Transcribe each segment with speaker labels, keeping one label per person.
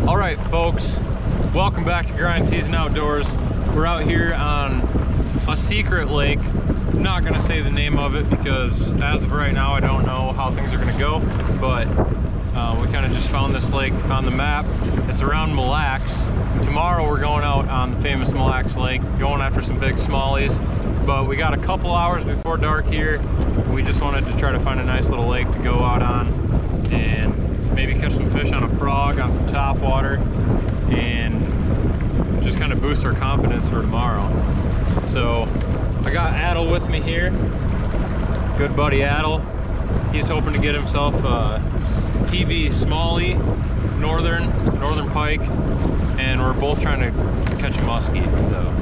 Speaker 1: All right, folks, welcome back to Grind Season Outdoors. We're out here on a secret lake. I'm not gonna say the name of it because as of right now, I don't know how things are gonna go, but we kind of just found this lake on the map. It's around Mille Lacs. Tomorrow we're going out on the famous Mille Lacs Lake, going after some big smallies, but we got a couple hours before dark here. We just wanted to try to find a nice little lake to go out on and maybe catch some fish on a frog, on some top water, and just kind of boost our confidence for tomorrow. So I got Adel with me here, good buddy Adel. He's hoping to get himself a PB Smallie, northern pike, and we're both trying to catch a muskie. So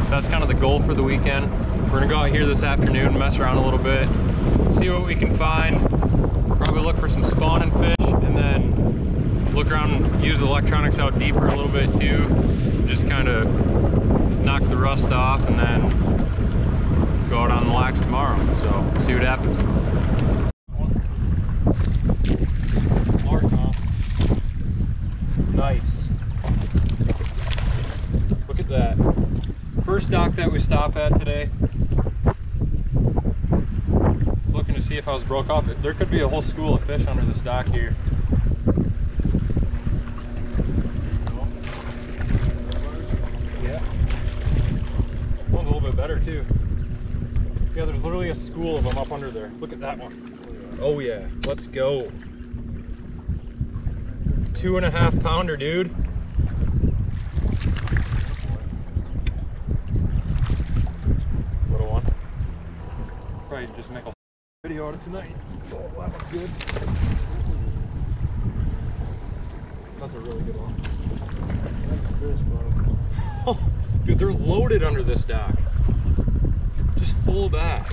Speaker 1: that's kind of the goal for the weekend. We're gonna go out here this afternoon, mess around a little bit, see what we can find, probably look for some spawning fish, and then look around, use the electronics out deeper a little bit too, just kind of knock the rust off, and then go out on the lax tomorrow. So see what happens. Nice. Look at that. First dock that we stop at today. Looking to see if I was broke off. There could be a whole school of fish under this dock here. Yeah. One's a little bit better too. Yeah, there's literally a school of them up under there. Look at that one. Oh yeah, let's go. 2.5 pounder, dude. Little one. Probably just make a video out of tonight. Oh, that one's good. That's a really good one. That's fish, bro. Oh, dude, they're loaded under this dock. Just full bass.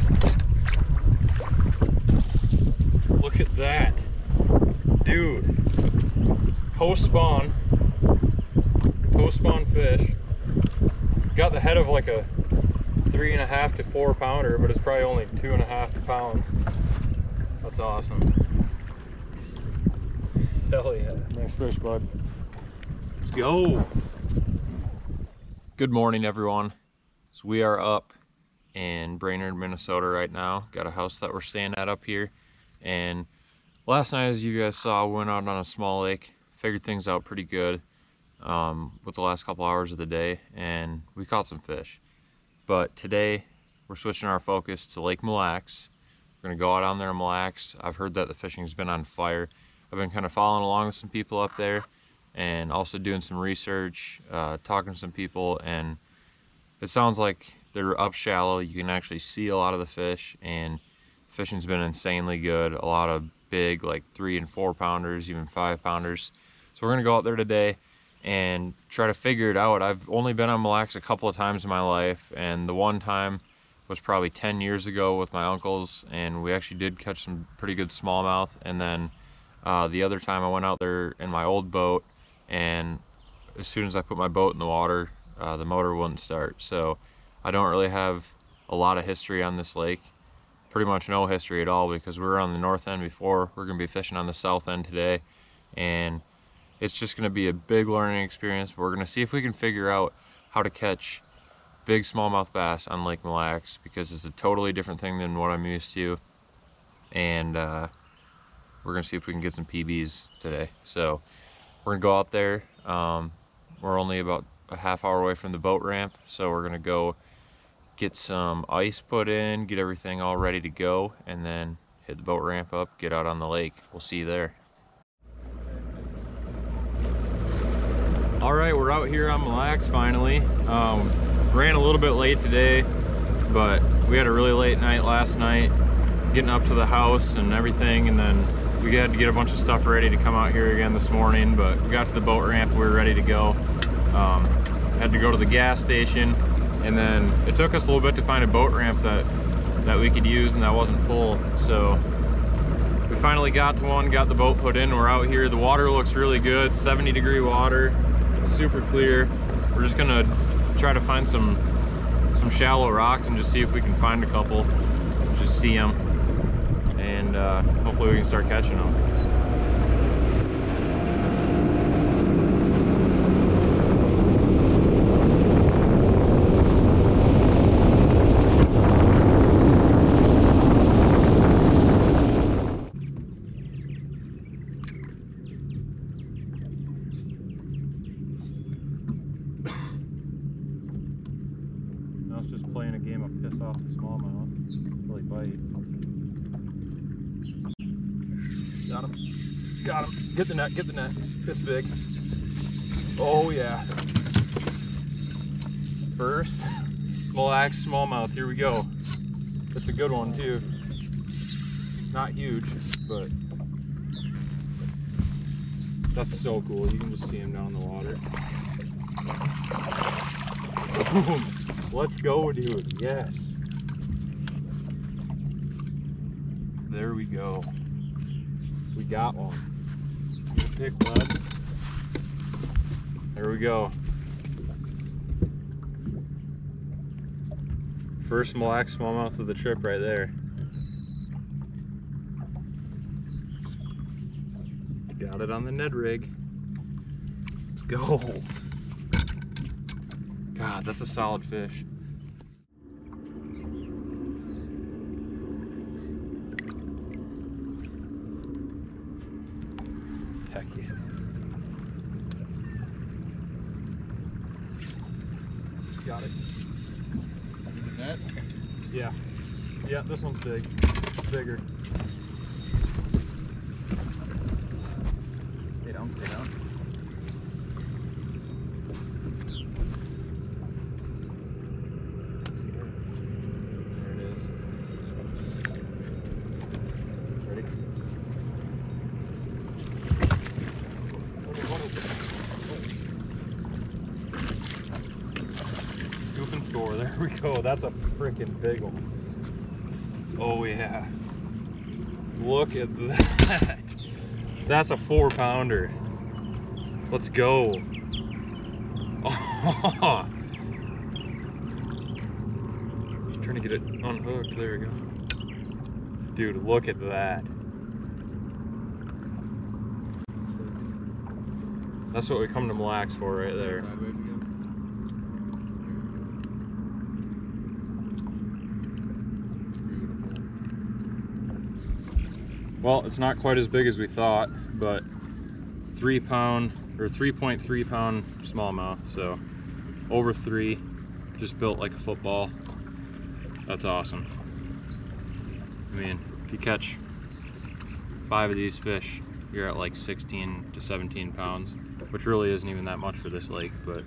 Speaker 1: Look at that. Dude. Post-spawn fish. Got the head of like a 3.5 to 4 pounder, but it's probably only 2.5 pounds. That's awesome. Hell yeah.
Speaker 2: Nice fish, bud.
Speaker 1: Let's go. Good morning, everyone. So we are up in Brainerd, Minnesota right now. Got a house that we're staying at up here. And last night, as you guys saw, we went out on a small lake. Figured things out pretty good with the last couple hours of the day, and we caught some fish. But today we're switching our focus to Lake Mille Lacs. We're gonna go out on there in Mille Lacs. I've heard that the fishing's been on fire. I've been kind of following along with some people up there and also doing some research, talking to some people, and it sounds like they're up shallow. You can actually see a lot of the fish, and fishing's been insanely good. A lot of big, like 3 and 4 pounders, even 5 pounders. So we're gonna go out there today and try to figure it out. I've only been on Mille Lacs a couple of times in my life, and the one time was probably 10 years ago with my uncles, and we actually did catch some pretty good smallmouth. And then the other time I went out there in my old boat, and as soon as I put my boat in the water, the motor wouldn't start. So I don't really have a lot of history on this lake. Pretty much no history at all, because we were on the north end before. We're gonna be fishing on the south end today, and it's just gonna be a big learning experience. But we're gonna see if we can figure out how to catch big smallmouth bass on Lake Mille Lacs, because it's a totally different thing than what I'm used to. And we're gonna see if we can get some PBs today. So we're gonna go out there. We're only about a half hour away from the boat ramp, so we're gonna go get some ice put in, get everything all ready to go, and then hit the boat ramp up, get out on the lake. We'll see you there. All right, we're out here on Mille Lacs finally. Ran a little bit late today, but we had a really late night last night, getting up to the house and everything, and then we had to get a bunch of stuff ready to come out here again this morning, but we got to the boat ramp, we were ready to go. Had to go to the gas station, and then it took us a little bit to find a boat ramp that we could use and that wasn't full. So we finally got to one, got the boat put in, we're out here. The water looks really good, 70-degree water, super clear. We're just gonna try to find some shallow rocks and just see if we can find a couple, just see them, and hopefully we can start catching them. I was just playing a game of piss off the smallmouth until he bites. Got him. Got him. Get the net, get the net. It's big. Oh yeah. First Mille Lacs smallmouth, here we go. That's a good one too. Not huge, but that's so cool. You can just see him down in the water. Boom. Let's go, dude. Yes. There we go. We got one. Good pick, bud. There we go. First Mille Lacs smallmouth of the trip right there. Got it on the Ned rig. Let's go. God, that's a solid fish. Heck yeah. Got it.
Speaker 2: That?
Speaker 1: Yeah. Yeah, this one's big. Bigger. Stay down, stay down. Scoop and score, there we go. That's a freaking big one. Oh yeah. Look at that. That's a 4-pounder. Let's go. Oh. Just trying to get it unhooked. There we go. Dude, look at that. That's what we come to Mille Lacs for right there. Well, it's not quite as big as we thought, but 3-pound or 3.3 pound smallmouth, so over 3, just built like a football. That's awesome. I mean, if you catch 5 of these fish, you're at like 16 to 17 pounds, which really isn't even that much for this lake, but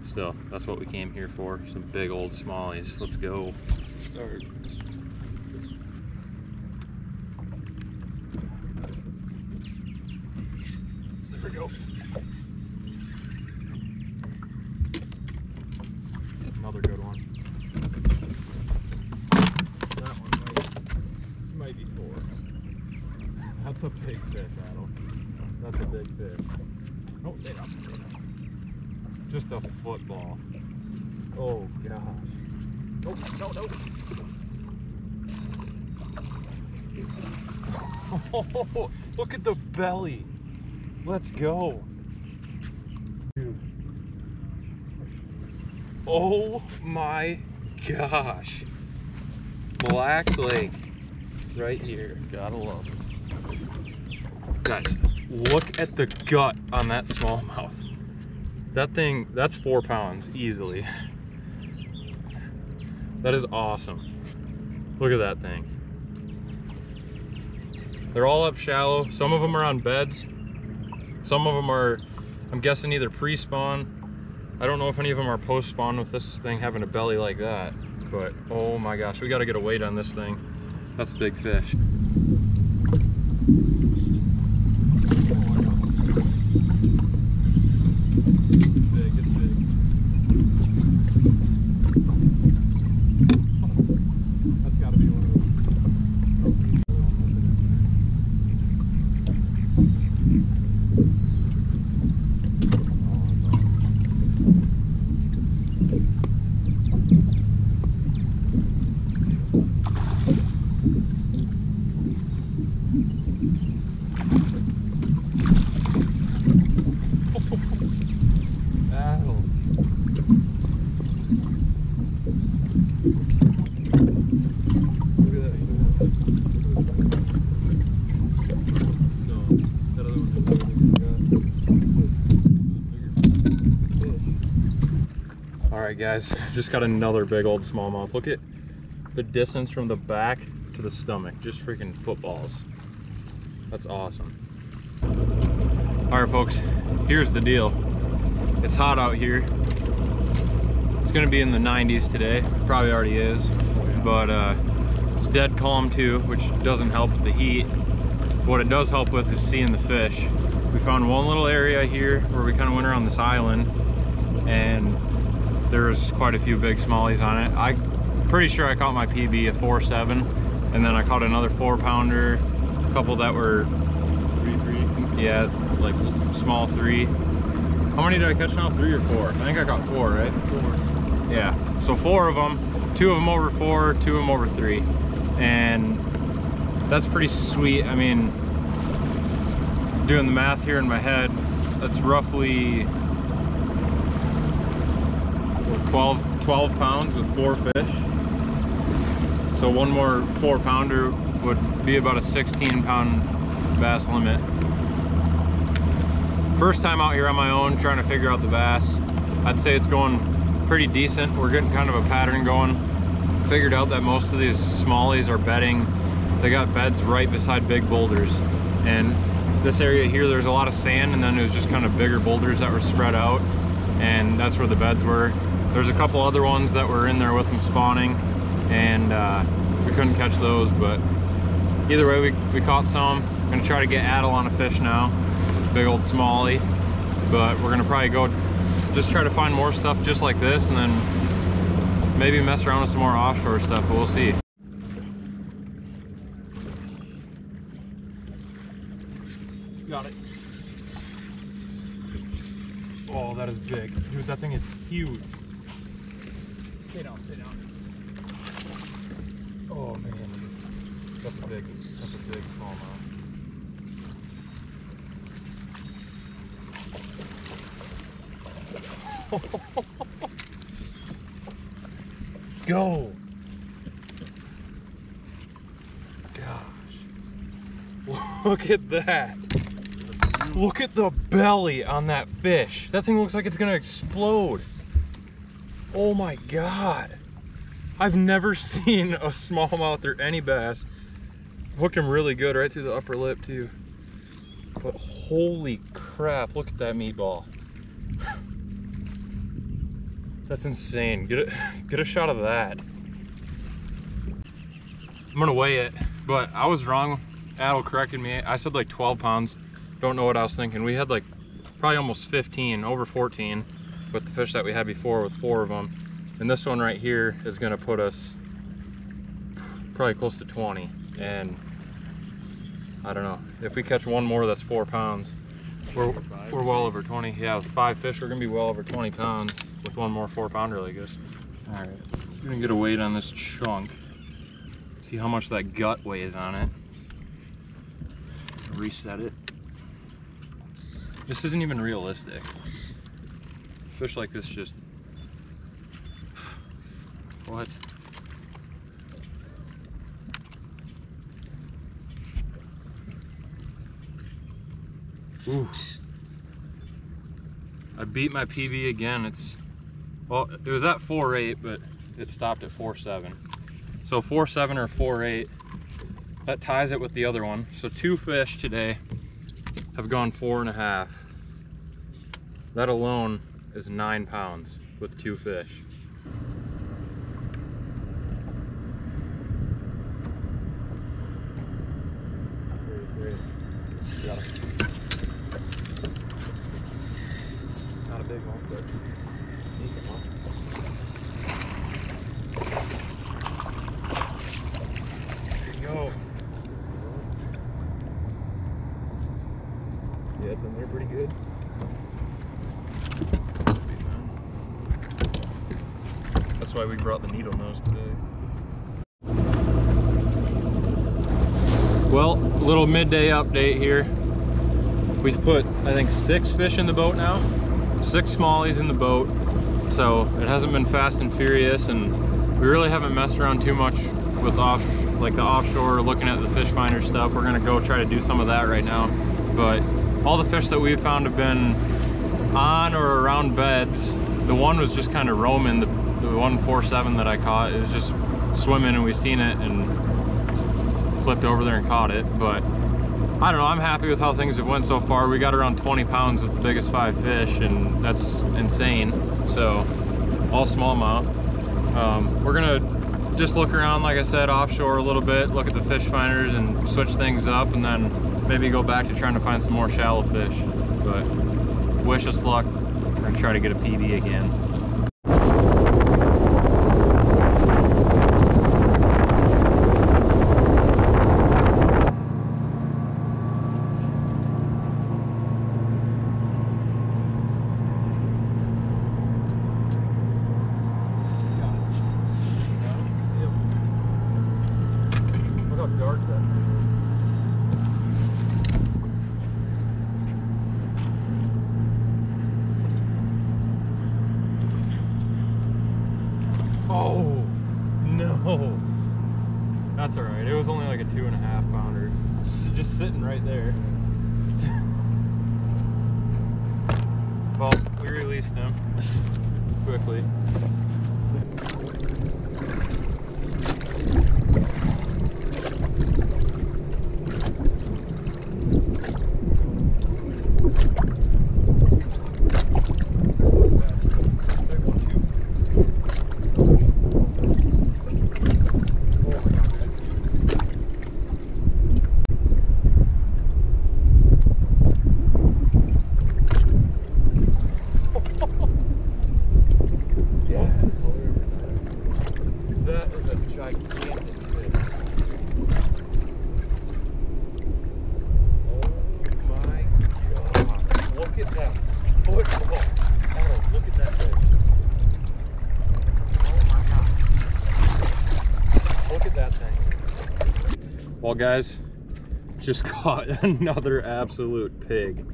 Speaker 1: still, that's what we came here for. Some big old smallies. Let's go. Start. There we go. Another good one. That one might be 4. That's a big fish, Adam. That's a big fish. Oh, stay down, stay down. Just a football. Oh gosh. Nope, no. Oh, look at the belly. Let's go. Dude. Oh my gosh. Mille Lacs Lake. Right here. Gotta love it. Guys, look at the gut on that smallmouth. That thing, that's 4 pounds easily. That is awesome. Look at that thing. They're all up shallow. Some of them are on beds. Some of them are, I'm guessing, either pre-spawn. I don't know if any of them are post-spawn with this thing having a belly like that. But oh my gosh, we gotta get a weight on this thing. That's a big fish. Big, it's big. That's got to be one of those. Alright guys, just got another big old smallmouth. Look at the distance from the back to the stomach, just freaking footballs. That's awesome. Alright folks, here's the deal. It's hot out here. It's gonna be in the 90s today, probably already is, but it's dead calm too, which doesn't help with the heat. What it does help with is seeing the fish. We found one little area here where we kind of went around this island, and there's quite a few big smallies on it. I'm pretty sure I caught my PB, a 4.7, and then I caught another 4-pounder, a couple that were 3. Yeah, like small 3. How many did I catch now? 3 or 4? I think I got 4, right? 4. Yeah, so 4 of them, 2 of them over 4, 2 of them over 3, and that's pretty sweet. I mean, doing the math here in my head, that's roughly 12 pounds with 4 fish. So one more 4-pounder would be about a 16-pound bass limit. First time out here on my own trying to figure out the bass. I'd say it's going pretty decent. We're getting kind of a pattern going. Figured out that most of these smallies are bedding. They got beds right beside big boulders. And this area here, there's a lot of sand, and then there's just kind of bigger boulders that were spread out, and that's where the beds were. There's a couple other ones that were in there with them spawning, and we couldn't catch those, but either way we caught some. I'm gonna try to get Adel on a fish now, big old smallie, but we're gonna probably go just try to find more stuff just like this, and then maybe mess around with some more offshore stuff, but we'll see. Got it. Oh, that is big. Dude, that thing is huge. Stay down, stay down. Oh man, that's a big smallmouth. Let's go. Gosh, look at that. Look at the belly on that fish. That thing looks like it's gonna explode. Oh my God. I've never seen a smallmouth or any bass. Hooked him really good right through the upper lip too. But holy crap, look at that meatball. That's insane. Get a shot of that. I'm gonna weigh it, but I was wrong. Adel corrected me. I said like 12 pounds. Don't know what I was thinking. We had like probably almost 15, over 14 with the fish that we had before with 4 of them. And this one right here is gonna put us probably close to 20. And I don't know, if we catch one more that's 4 pounds, we're well over 20. Yeah, with 5 fish, we're gonna be well over 20 pounds with one more 4-pounder like this. All right, we're gonna get a weight on this chunk. See how much that gut weighs on it. Reset it. This isn't even realistic. Fish like this just... What? Ooh. I beat my PB again. Well, it was at 4.8, but it stopped at 4.7. So 4.7 or 4.8, that ties it with the other one. So 2 fish today have gone 4.5. That alone is 9 pounds with 2 fish. Got him. Not a big one, but decent one. There you go. Yeah, it's in there pretty good. That's why we brought the needle nose today. Well, a little midday update here. We've put, I think, 6 fish in the boat now. 6 smallies in the boat. So it hasn't been fast and furious, and we really haven't messed around too much with the offshore, looking at the fish finder stuff. We're gonna go try to do some of that right now. But all the fish that we've found have been on or around beds. The one was just kind of roaming. The 147 that I caught, it was just swimming, and we seen it and flipped over there and caught it. But I don't know, I'm happy with how things have went so far. We got around 20 pounds with the biggest 5 fish, and that's insane. So all smallmouth. We're gonna just look around, like I said, offshore a little bit, look at the fish finders and switch things up, and then maybe go back to trying to find some more shallow fish. But wish us luck. We're gonna try to get a PB again. Oh, no. That's all right. It was only like a 2.5 pounder. Just sitting right there. Well, we released him quickly. Well guys, just caught another absolute pig.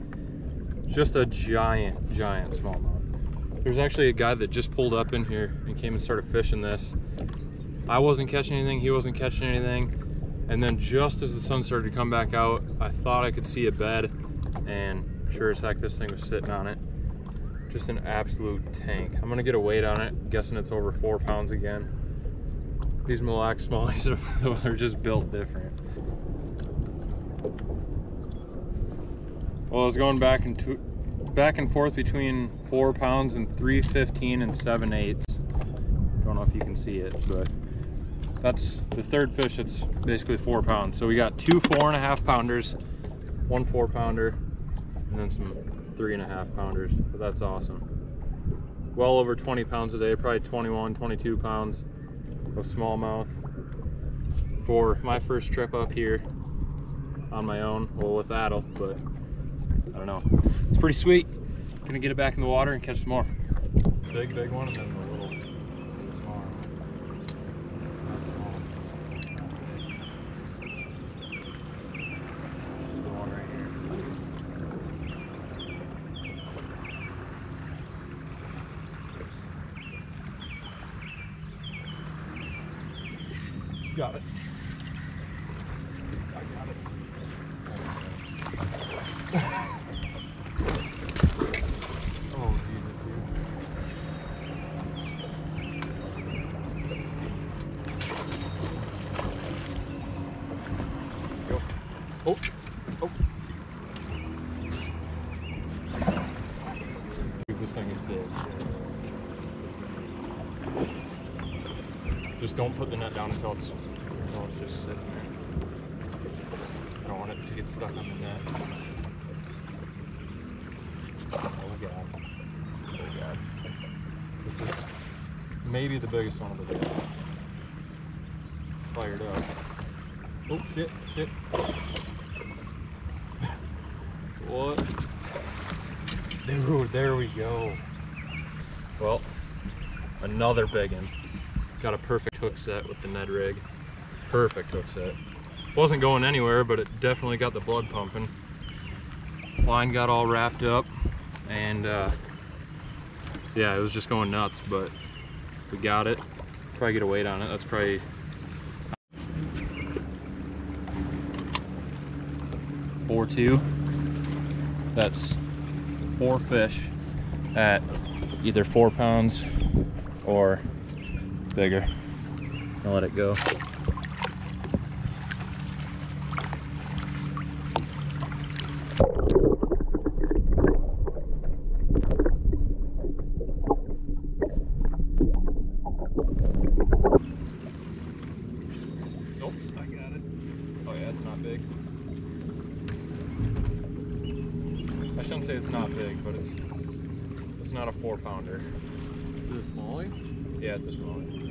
Speaker 1: Just a giant smallmouth. There's actually a guy that just pulled up in here and came and started fishing this. I wasn't catching anything, he wasn't catching anything. And then just as the sun started to come back out, I thought I could see a bed, and sure as heck this thing was sitting on it. Just an absolute tank. I'm gonna get a weight on it, I'm guessing it's over 4 pounds again. These Mille Lacs smallies are just built different. Well, I was going back and forth between 4 pounds and 315 and 7/8. Don't know if you can see it, but that's the third fish that's basically 4 pounds. So we got 2 4.5 pounders, 1 4 pounder, and then some 3.5 pounders. But that's awesome. Well over 20 pounds a day, probably 21, 22 pounds of smallmouth for my first trip up here on my own, well with Adel, but I don't know. It's pretty sweet. Gonna get it back in the water and catch some more. Big one, and then the little smaller one. This is the one right here. Got it. I got it. Oh, Jesus, dude. Go. Oh. Oh. Dude, this thing is big. Just don't put the net down until it's just sitting there. I don't want it to get stuck on the net. Oh God. Oh God. This is maybe the biggest one of the day. It's fired up. Oh shit, shit. What? Dude, there we go. Well, another big one. Got a perfect hook set with the Ned rig. Perfect hook set. Wasn't going anywhere, but it definitely got the blood pumping. Line got all wrapped up, and yeah, it was just going nuts, but we got it. Probably get a weight on it. That's probably 4.2. That's 4 fish at either 4 pounds or bigger. I'll let it go. Nope, I got it. Oh yeah, it's not big. I shouldn't say it's not big, but it's not a 4-pounder.
Speaker 2: Is it a smallie?
Speaker 1: Yeah, it's a smallie.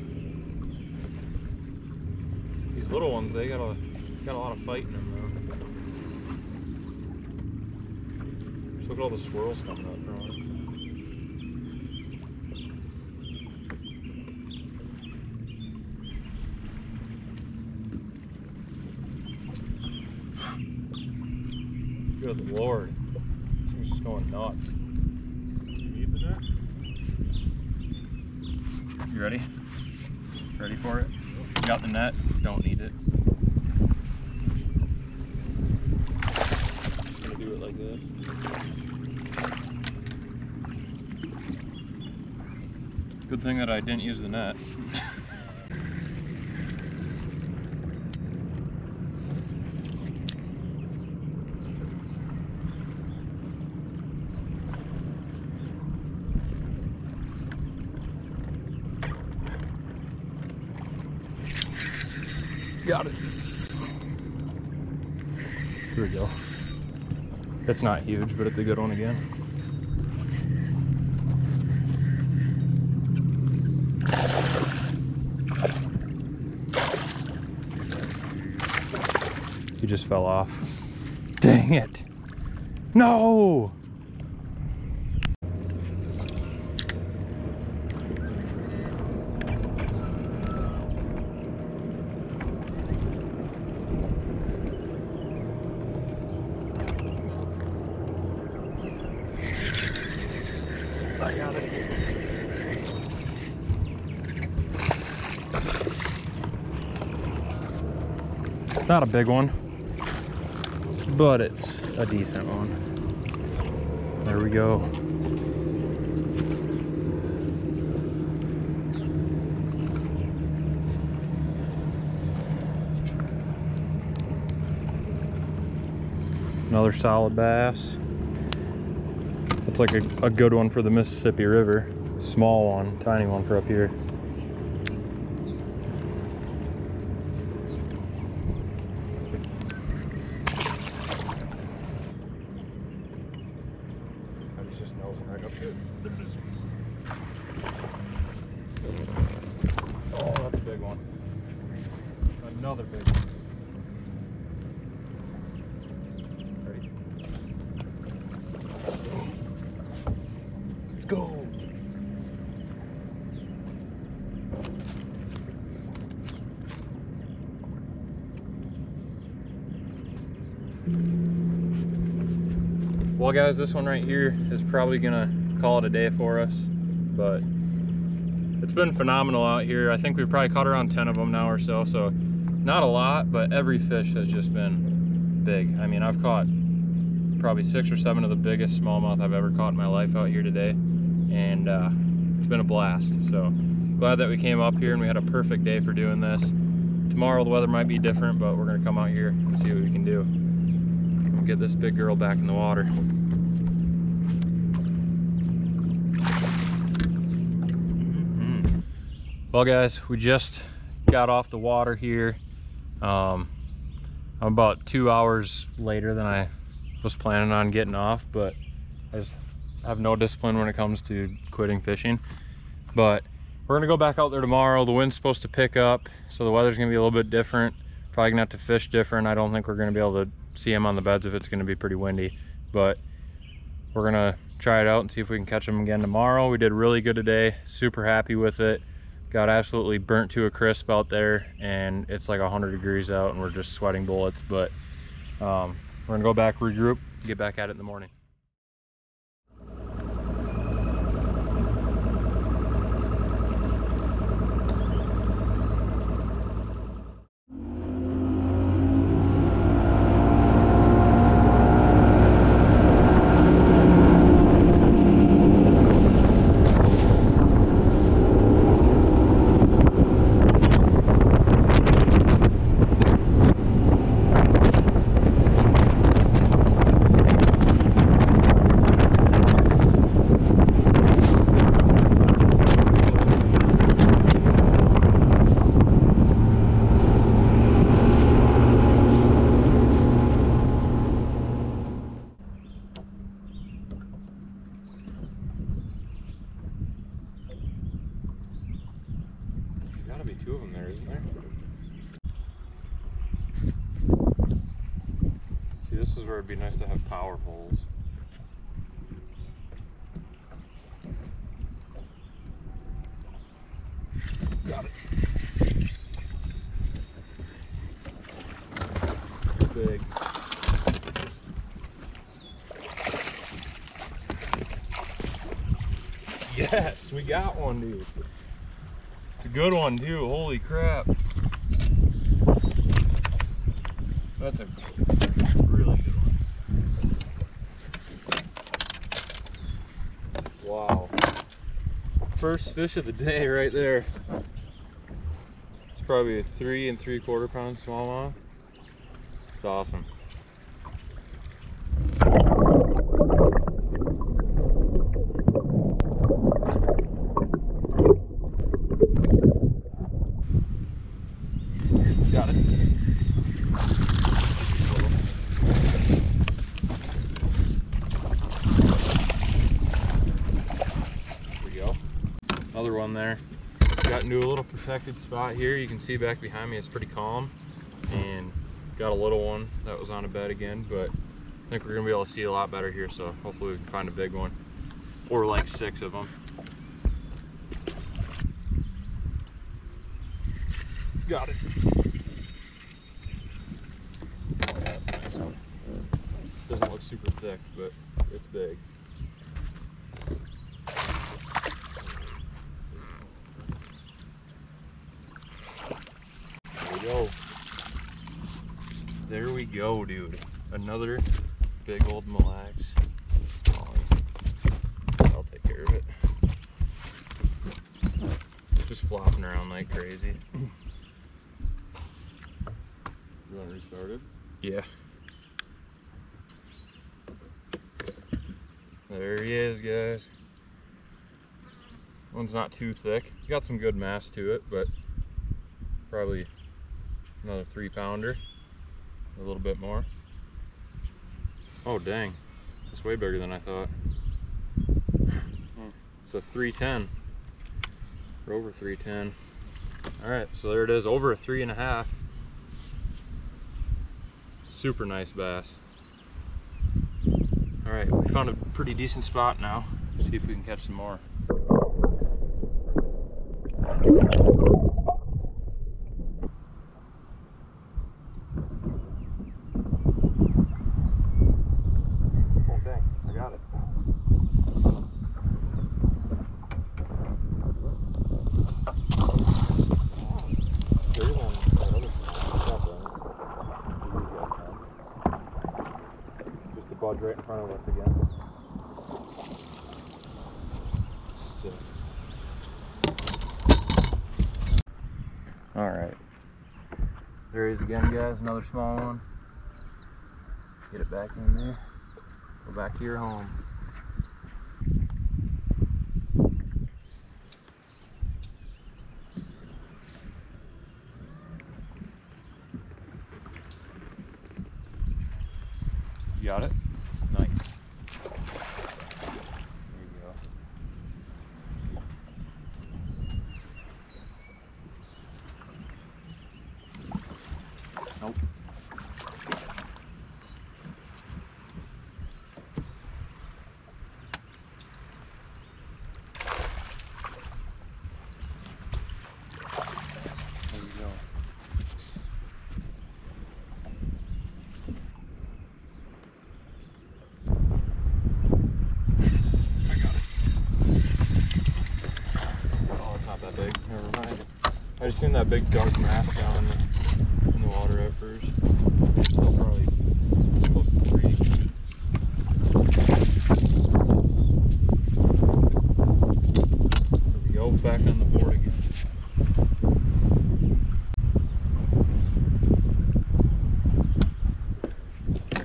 Speaker 1: These little ones, they got a lot of fight in them though. Just look at all the swirls coming up from it. Good Lord. She's just going nuts.
Speaker 2: You need the net?
Speaker 1: You ready? Ready for it? Got the net, don't need it. Just gonna do it like this. Good thing that I didn't use the net. Got it. Here we go. It's not huge, but it's a good one again. He just fell off. Dang it. No! I got it. Not a big one, but it's a decent one. There we go. Another solid bass. Looks like a good one for the Mississippi River. Small one, tiny one for up here. He's just nosing right up here. There it is. Oh, that's a big one. Another big one. Ready? Let's go. Well guys, this one right here is probably gonna call it a day for us, but it's been phenomenal out here. I think we've probably caught around 10 of them now or so, so not a lot, but every fish has just been big. I mean, I've caught probably 6 or 7 of the biggest smallmouth I've ever caught in my life out here today, and it's been a blast. So glad that we came up here and we had a perfect day for doing this. Tomorrow the weather might be different, but we're gonna come out here and see what we can do and get this big girl back in the water. Well guys, we just got off the water here. I'm I'm about 2 hours later than I was planning on getting off, but I just have no discipline when it comes to quitting fishing. But we're gonna go back out there tomorrow. The wind's supposed to pick up, so the weather's gonna be a little bit different. Probably gonna have to fish different. I don't think we're gonna be able to see them on the beds if it's gonna be pretty windy, but we're gonna try it out and see if we can catch them again tomorrow. We did really good today, super happy with it. Got absolutely burnt to a crisp out there, and it's like 100 degrees out and we're just sweating bullets. But we're gonna go back, regroup, get back at it in the morning. Gotta be 2 of them there, isn't there? See, this is where it'd be nice to have power poles. Got it. Big. Yes, we got one, dude. It's a good one too, holy crap. That's a really good one. Wow. First fish of the day right there. It's probably a 3 3/4 pound smallmouth. It's awesome. Got it. There we go. Another one there. Got into a little protected spot here. You can see back behind me it's pretty calm. And got a little one that was on a bed again, but I think we're gonna be able to see a lot better here, so hopefully we can find a big one. Or like 6 of them. Got it. Oh, yeah, that's a nice one. Doesn't look super thick, but it's big. There we go. There we go, dude. Another big old Mille Lacs. I'll take care of it. Just flopping around like crazy.
Speaker 2: You want to restart it?
Speaker 1: Yeah. There he is, guys. One's not too thick. Got some good mass to it, but probably another 3-pounder. A little bit more. Oh dang, that's way bigger than I thought. It's a 310. We're over 310. All right, so there it is, over a 3.5. Super nice bass. All right, we found a pretty decent spot now. See if we can catch some more. Oh dang, I got it. There's one. That other just a budge right in front of us again. All right, there he is again, guys. Another small one. Get it back in there. Go back to your home. You got it? Nice. There you go. Nope. There you go. I got it. Oh, it's not that big. Never mind. I just seen that big dark mass down in the water at first. It's still probably close to 3. There we go, back on the board again.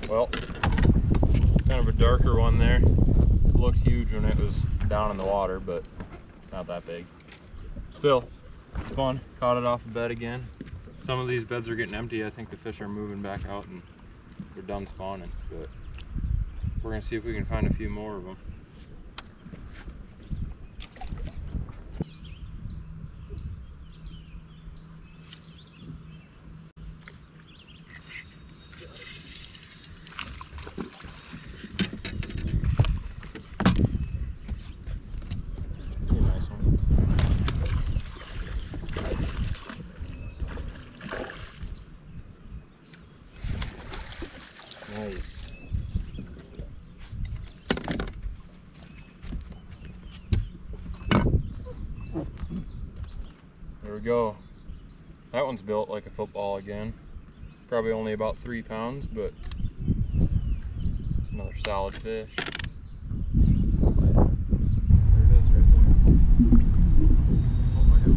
Speaker 1: Well, kind of a darker one there. It looked huge when it was down in the water, but it's not that big. Still, it's fun. Caught it off the bed again. Some of these beds are getting empty. I think the fish are moving back out and they're done spawning, but we're gonna see if we can find a few more of them. Nice. There we go. That one's built like a football again. Probably only about 3 pounds, but another solid fish. There it is right there. Oh my God.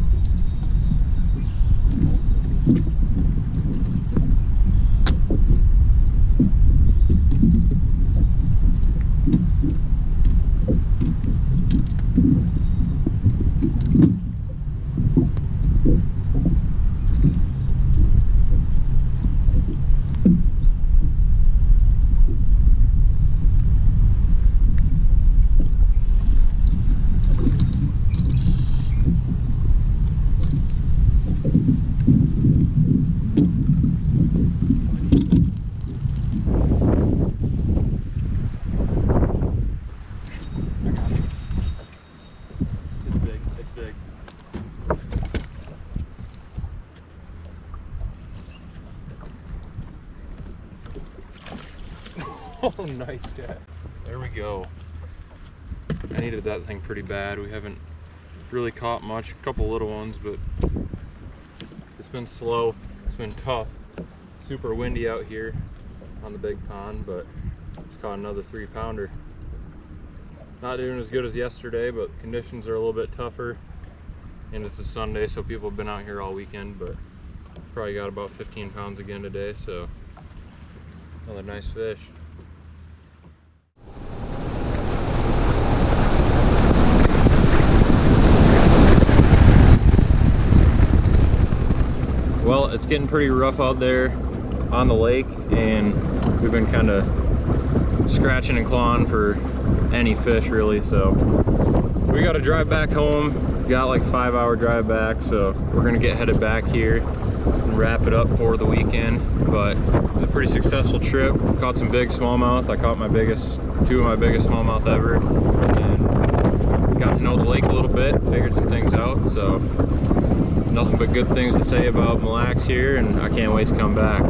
Speaker 1: Oh, nice cat. There we go. I needed that thing pretty bad. We haven't really caught much, a couple little ones, but it's been slow. It's been tough. Super windy out here on the big pond, but just caught another 3-pounder. Not doing as good as yesterday, but conditions are a little bit tougher. And it's a Sunday, so people have been out here all weekend, but probably got about 15 pounds again today, so another nice fish. Well, it's getting pretty rough out there on the lake, and we've been kind of scratching and clawing for any fish really, so we got to drive back home. Got like a 5-hour drive back, so we're gonna get headed back here and wrap it up for the weekend. But it was a pretty successful trip. Caught some big smallmouth. I caught 2 of my biggest smallmouth ever, and got to know the lake a little bit, figured some things out. So nothing but good things to say about Mille Lacs here, and I can't wait to come back.